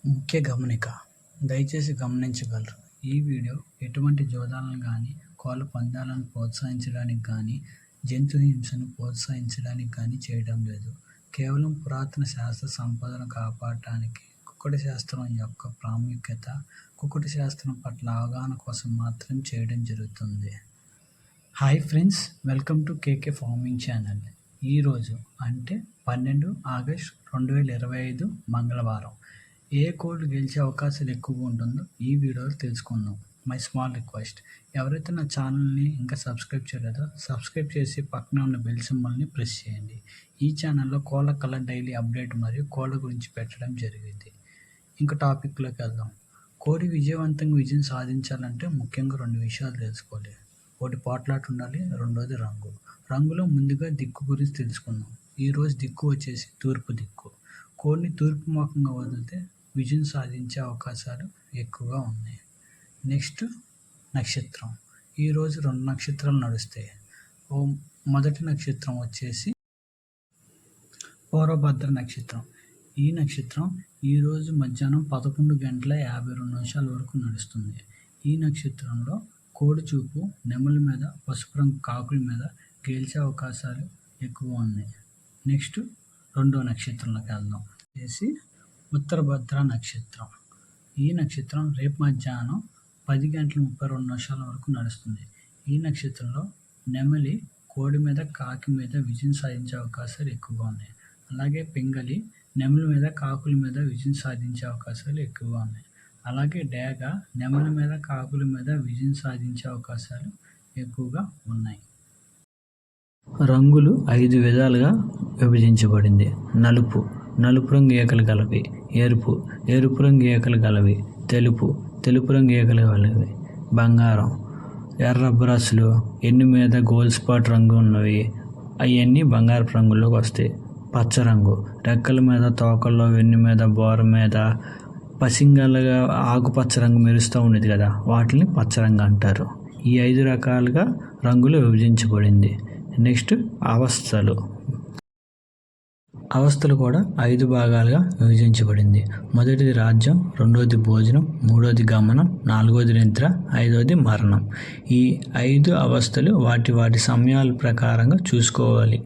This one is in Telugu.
ముఖ్య గమనిక దయచేసి గమనించగలరు. ఈ వీడియో ఎటువంటి జోదాలను కానీ, కోళ్ల పందాలను ప్రోత్సహించడానికి కానీ, జంతు హింసను ప్రోత్సహించడానికి కానీ చేయడం లేదు. కేవలం పురాతన శాస్త్ర సంపదను కాపాడటానికి, కుక్కటి శాస్త్రం యొక్క ప్రాముఖ్యత, కుక్కటి శాస్త్రం పట్ల అవగాహన కోసం మాత్రం చేయడం జరుగుతుంది. Hi friends, welcome to KK farming channel. ఈరోజు అంటే 12 ఆగస్ట్ 2025 మంగళవారం ఏ కోడ్ గెలిచే అవకాశాలు ఎక్కువగా ఉంటుందో ఈ వీడియోలో తెలుసుకుందాం. మై స్మాల్ రిక్వెస్ట్, ఎవరైతే నా ఛానల్ని ఇంకా సబ్స్క్రైబ్ చేయలేదో సబ్స్క్రైబ్ చేసి పక్కన ఉన్న బెల్ సింబల్ని ప్రెస్ చేయండి. ఈ ఛానల్లో కోళ్ళ కలర్ డైలీ అప్డేట్ మరియు కోళ్ళ గురించి పెట్టడం జరిగింది. ఇంకా టాపిక్లోకి వెళ్దాం. కోడి విజయం సాధించాలంటే ముఖ్యంగా 2 విషయాలు తెలుసుకోవాలి. ఒకటి పోట్లాట ఉండాలి, రెండోది రంగు. రంగులో ముందుగా దిక్కు గురించి తెలుసుకుందాం. ఈరోజు దిక్కు వచ్చేసి తూర్పు దిక్కు. కోడిని తూర్పు ముఖంగా వదిలితే విజయం సాధించే అవకాశాలు ఎక్కువగా ఉన్నాయి. నెక్స్ట్ నక్షత్రం. ఈరోజు 2 నక్షత్రాలు నడుస్తాయి. మొదటి నక్షత్రం వచ్చేసి పూర్వభద్ర నక్షత్రం. ఈ నక్షత్రం ఈరోజు మధ్యాహ్నం 11:52 వరకు నడుస్తుంది. ఈ నక్షత్రంలో కోడి చూపు నెమల మీద, పసుపు రంగు కాకుల మీద గెలిచే అవకాశాలు ఎక్కువ ఉన్నాయి. నెక్స్ట్ రెండో నక్షత్రంలోకి వెళ్దాం. వచ్చేసి ఉత్తరభద్ర నక్షత్రం. ఈ నక్షత్రం రేపు మధ్యాహ్నం 10:32 వరకు నడుస్తుంది. ఈ నక్షత్రంలో నెమలి కోడి మీద, కాకి మీద విజయం సాధించే అవకాశాలు ఎక్కువగా ఉన్నాయి. అలాగే పింగళి నెమలి మీద, కాకుల మీద విజయం సాధించే అవకాశాలు ఎక్కువగా ఉన్నాయి. అలాగే డేగ నెమల మీద, కాకుల మీద విజయం సాధించే అవకాశాలు ఎక్కువగా ఉన్నాయి. రంగులు 5 విధాలుగా విభజించబడింది. నలుపు రంగు ఈకలు గలవి, ఎరుపు రంగు ఈకలు గలవి, తెలుపు రంగు ఈకలు గలవి, బంగారం, ఎర్ర బ్రష్లు, ఎన్ని మీద గోల్డ్ స్పాట్ రంగు ఉన్నవి, అవన్నీ బంగారపు రంగుల్లోకి వస్తాయి. పచ్చ రంగు, రెక్కల మీద, తోకల్లో, వెన్ను మీద, బోర మీద పసింగలుగా ఆకుపచ్చ రంగు మెరుస్తూ ఉండేది కదా, వాటిని పచ్చరంగు అంటారు. ఈ 5 రకాలుగా రంగులు విభజించబడింది. నెక్స్ట్ అవస్థలు కూడా 5 భాగాలుగా విభజించబడింది. మొదటిది రాజ్యం, రెండోది భోజనం, మూడోది గమనం, నాలుగోది నిద్ర, ఐదోది మరణం. ఈ 5 అవస్థలు వాటి సమయాల ప్రకారంగా చూసుకోవాలి.